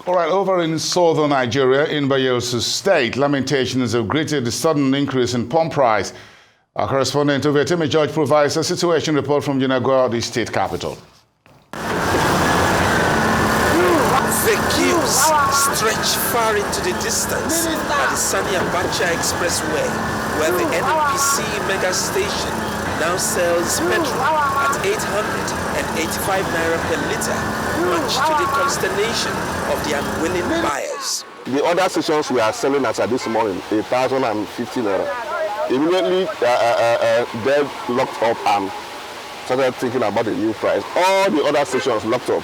All right, over in southern Nigeria, in Bayelsa State, lamentations have greeted the sudden increase in pump price. Our correspondent Ovieteme George provides a situation report from Yenagoa, the state capital. The queues stretch far into the distance at the Sani Abacha Expressway, where the NNPC mega station now sells petrol at 885 naira per liter, much to the consternation of the unwilling buyers. The other stations we are selling as at this morning, 1,050 naira. Immediately, they locked up and started thinking about the new price. All the other stations locked up.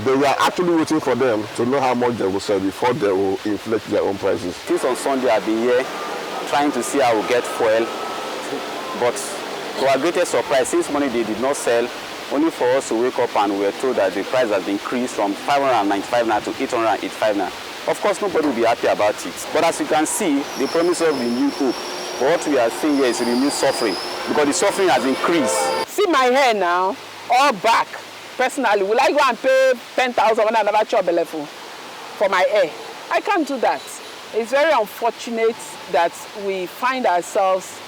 They were actually waiting for them to know how much they will sell before they will inflate their own prices. Since on Sunday, I've been here trying to see how we get fuel, but to our greatest surprise, since morning they did not sell, only for us to wake up and we were told that the price has been increased from 595 naira to 885 naira. Of course, nobody will be happy about it. But as you can see, the promise of renewed hope. But what we are seeing here is renewed suffering, because the suffering has increased. See my hair now, all back. Personally, will I go and pay 10,000 when I never chop a for my hair? I can't do that. It's very unfortunate that we find ourselves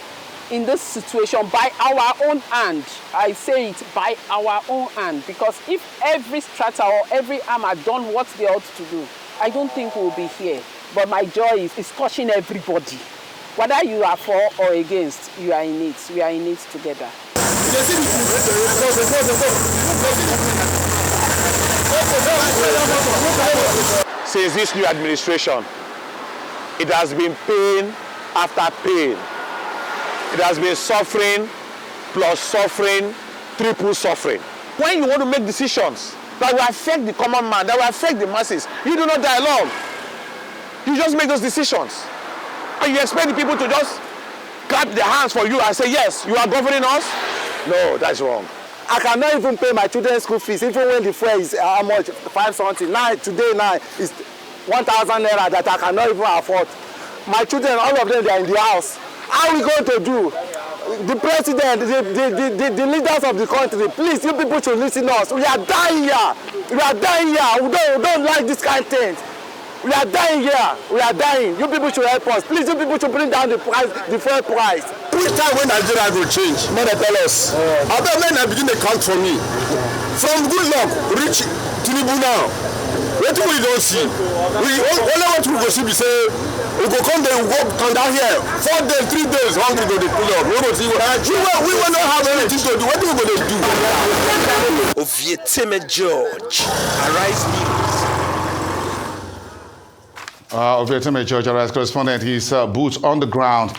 in this situation by our own hand. I say it by our own hand, because if every strata or every arm had done what they ought to do, I don't think we'll be here. But my joy is touching everybody. Whether you are for or against, you are in it. We are in it together. Since this new administration, it has been pain after pain. It has been suffering plus suffering, triple suffering. When you want to make decisions that will affect the common man, that will affect the masses, you do not dialogue. You just make those decisions. And you expect the people to just clap their hands for you and say, yes, you are governing us? No, that's wrong. I cannot even pay my children's school fees, even when the fare is how much, 5 something. Today is 1,000 naira that I cannot even afford. My children, all of them, they are in the house. How are we going to do? The president, the leaders of the country, please, you people should listen to us. We are dying here. We are dying here. We don't like this kind of thing. We are dying here. We are dying. You people should help us. Please, you people should bring down the price, the fuel price. Which time when Nigeria will change? Mother tell us. I bet men are beginning to count for me. From good luck, reach Tinubu now. What do we don't see? We only want to go see, we say, we go come there, we go come down here. 4 days, 3 days, hungry go to pull up. We will see what we will not have anything to do. What are we going to do? Ovieteme George, Arise News. Ovieteme George, our correspondent, he's boots on the ground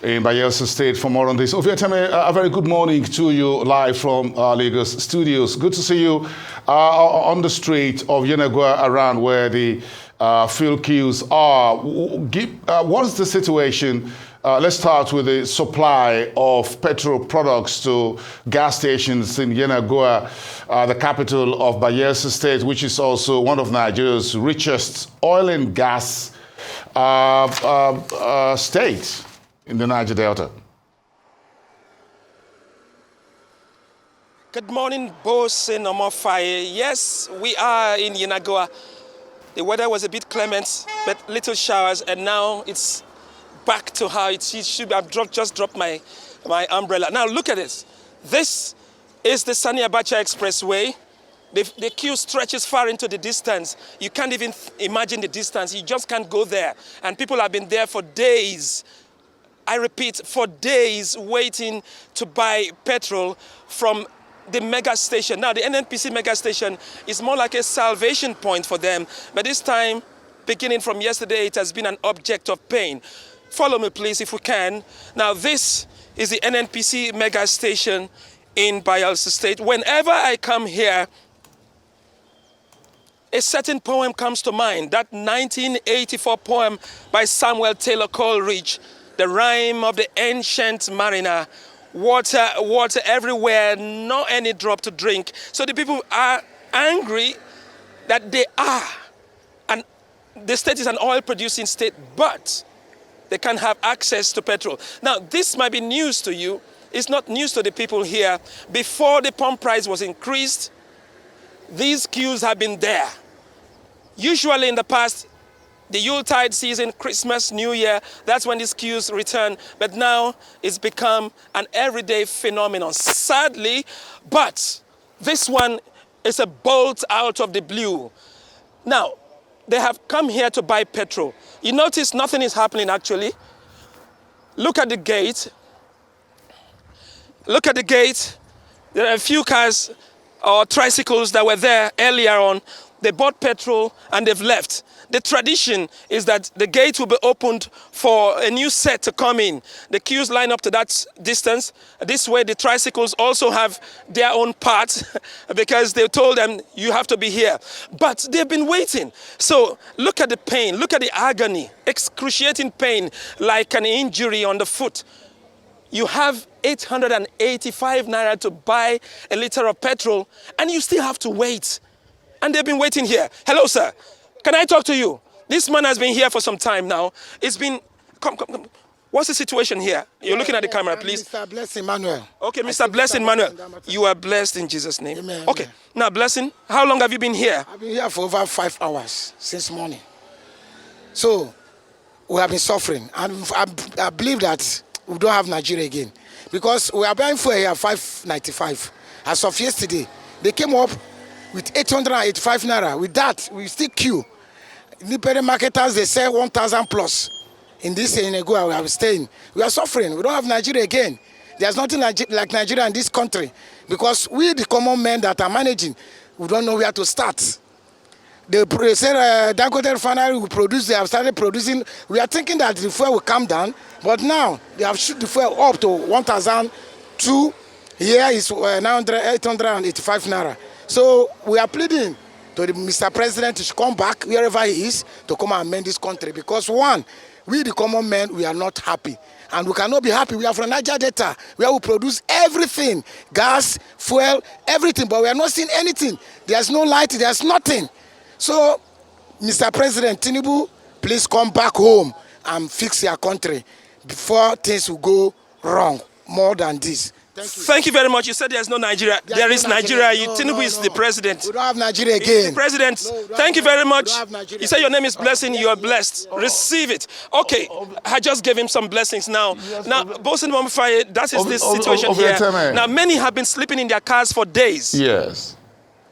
in Bayelsa State. For more on this, Ovieteme, a very good morning to you live from Lagos studios. Good to see you on the street of Yenagoa around where the fuel queues are. What's the situation? Let's start with the supply of petrol products to gas stations in Yenagoa, the capital of Bayelsa State, which is also one of Nigeria's richest oil and gas states in the Niger Delta. Good morning, Boss and Omofaye. Yes, we are in Yenagoa. The weather was a bit clement, but little showers, and now it's back to how it should be. I've just dropped my umbrella. Now look at this. This is the Sani Abacha Expressway. The queue stretches far into the distance. You can't even imagine the distance. You just can't go there. And people have been there for days. I repeat, for days waiting to buy petrol from the mega station. Now the NNPC mega station is more like a salvation point for them. But this time, beginning from yesterday, it has been an object of pain. Follow me, please, if we can. Now, this is the NNPC mega station in Bayelsa State. Whenever I come here, a certain poem comes to mind. That 1984 poem by Samuel Taylor Coleridge, The Rhyme of the Ancient Mariner. Water, water everywhere, not any drop to drink. So the people are angry that they are. And the state is an oil-producing state, but they can't have access to petrol. Now, this might be news to you. It's not news to the people here. Before the pump price was increased, these queues have been there. Usually in the past, the Yuletide season, Christmas, New Year, that's when these queues return. But now it's become an everyday phenomenon, sadly. But this one is a bolt out of the blue. Now, they have come here to buy petrol. You notice nothing is happening actually. Look at the gate. Look at the gate. There are a few cars or tricycles that were there earlier on. They bought petrol and they've left. The tradition is that the gate will be opened for a new set to come in. The queues line up to that distance. This way the tricycles also have their own part because they told them you have to be here. But they've been waiting. So look at the pain, look at the agony, excruciating pain like an injury on the foot. You have 885 naira to buy a liter of petrol and you still have to wait. And they've been waiting here. Hello, sir. Can I talk to you? This man has been here for some time now. It's been... Come. What's the situation here? You're looking at the camera, please. Mr. Blessing Manuel. Okay, Mr. Blessing Manuel. You are blessed in Jesus' name. Amen. Okay. Now, Blessing, how long have you been here? I've been here for over 5 hours since morning. So, we have been suffering. And I believe that we don't have Nigeria again. Because we are buying fuel here at 595. As of yesterday, they came up with 885 naira. With that, we still queue. Independent marketers, they sell 1,000 plus. In this Senegal we are staying. We are suffering. We don't have Nigeria again. There's nothing like Nigeria in this country. Because we, the common men that are managing, we don't know where to start. They said Dangote refinery will produce, they have started producing. We are thinking that the fuel will come down. But now, they have shoot the fuel up to 1,002. Here is 885 naira. So we are pleading to the Mr. President to come back wherever he is to come and amend this country. Because one, we the common men, we are not happy. And we cannot be happy. We are from Niger Delta, where we produce everything. Gas, fuel, everything. But we are not seeing anything. There's no light, there's nothing. So, Mr. President Tinubu, please come back home and fix your country before things will go wrong more than this. Thank you very much. You said there's no Nigeria. There is Nigeria. Tinubu is the president. We don't have Nigeria again. He's the president. Thank you very much. You said your name is Blessing. You are blessed. Receive it. Okay. I just gave him some blessings now. Now, Bosun Momfaye, that is this situation here. Now, many have been sleeping in their cars for days. Yes.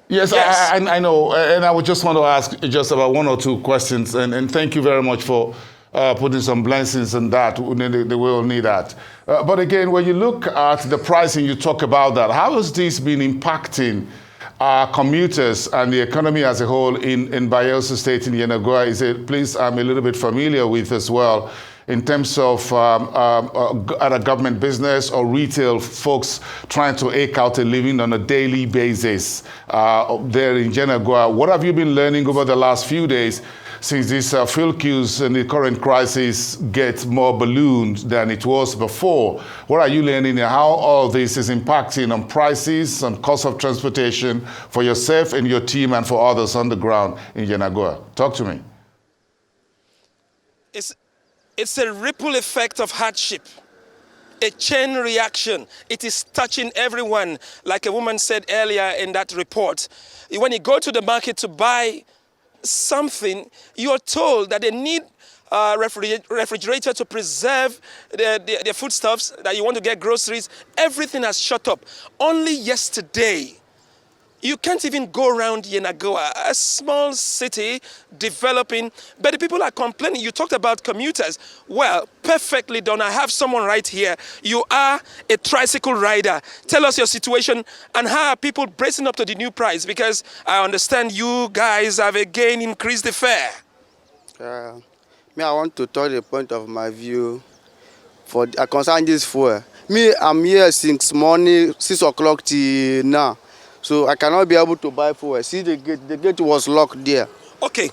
Yes, I know. And I would just want to ask just about one or two questions. And thank you very much for putting some blessings in that. They will need that. But again, when you look at the pricing, you talk about that. How has this been impacting commuters and the economy as a whole in Bayelsa State in Yenagoa? Is a place I'm a little bit familiar with as well, in terms of other government business or retail folks trying to eke out a living on a daily basis there in Yenagoa. What have you been learning over the last few days since these fuel queues and the current crisis get more ballooned than it was before? What are you learning and how all this is impacting on prices and cost of transportation for yourself and your team and for others on the ground in Yenagoa? Talk to me. It's a ripple effect of hardship, a chain reaction. It is touching everyone, like a woman said earlier in that report. When you go to the market to buy something, you're told that they need a refrigerator to preserve the foodstuffs, that you want to get groceries. Everything has shut up. Only yesterday, you can't even go around Yenagoa, a small city developing, but the people are complaining. You talked about commuters. Well, perfectly done. I have someone right here. You are a tricycle rider. Tell us your situation and how are people bracing up to the new price? Because I understand you guys have again increased the fare. I want to talk the point of my view for concerning this fuel. I'm here since morning, 6 o'clock till now. So I cannot be able to buy fuel. See, the gate was locked there. Okay.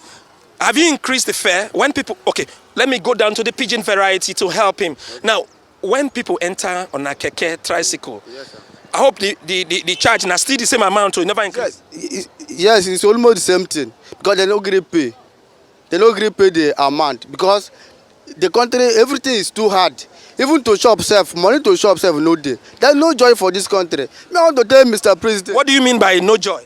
Have you increased the fare? When people... Okay, let me go down to the pigeon variety to help him. Okay. Now, when people enter on a keke tricycle, yes, sir, I hope the charge is still the same amount, so it never increase. Yes, it's almost the same thing. Because they don't agree pay. They don't agree pay the amount. Because the country, everything is too hard. Even to shop self, money to shop self, no day. There's no joy for this country. I want to tell Mr. President. What do you mean by no joy?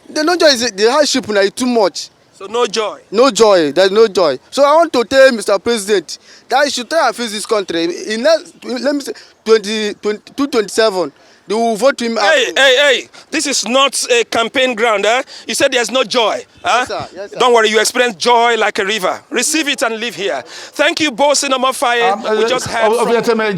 The no joy is the hardship now is too much. So no joy. No joy. There's no joy. So I want to tell Mr. President that he should try and fix this country. In let me say 2027, they will vote him out. Hey! This is not a campaign ground, eh? You said there's no joy. Huh? Yes, sir. Yes, sir. Don't worry, you experience joy like a river. Receive it and live here. Thank you, Bosin Omofaye. We just heard Ovieteme,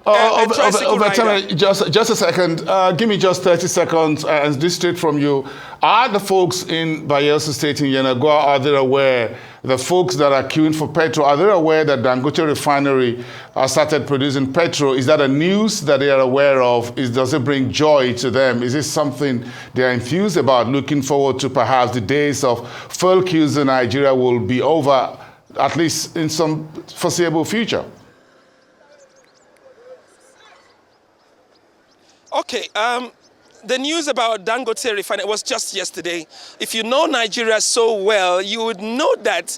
Ovieteme, just a second. Give me just 30 seconds and this straight from you. Are the folks in Bayelsa State in Yenagoa, are they aware, the folks that are queuing for petrol, are they aware that Dangote Refinery started producing petrol? Is that a news that they are aware of? Does it bring joy to them? Is this something they are enthused about, looking forward to perhaps the days of fuel queues in Nigeria will be over, at least in some foreseeable future? Okay, the news about Dangote Refinery was just yesterday. If you know Nigeria so well, you would know that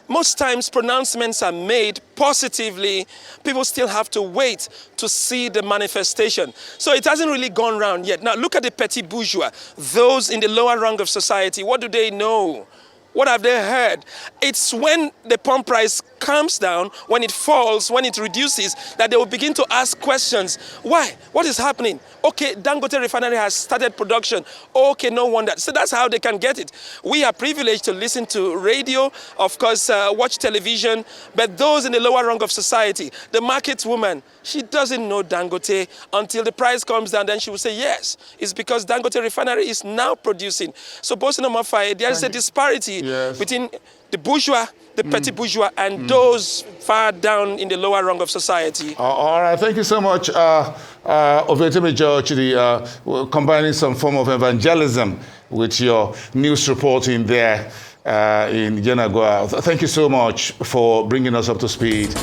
most times pronouncements are made positively. People still have to wait to see the manifestation. So it hasn't really gone round yet. Now look at the petit bourgeois, those in the lower rung of society. What do they know? What have they heard? It's when the pump price comes down, when it falls, when it reduces, that they will begin to ask questions. Why? What is happening? Okay, Dangote Refinery has started production. Okay, no wonder. So that's how they can get it. We are privileged to listen to radio, of course, watch television, but those in the lower rung of society, the market woman, she doesn't know Dangote until the price comes down, then she will say, yes, it's because Dangote Refinery is now producing. So, Bosin Omofaye, there is a disparity between the bourgeois, the petit bourgeois, and those far down in the lower rung of society. All right, thank you so much, Ovieteme George, combining some form of evangelism with your news reporting there in Yenagoa. Thank you so much for bringing us up to speed.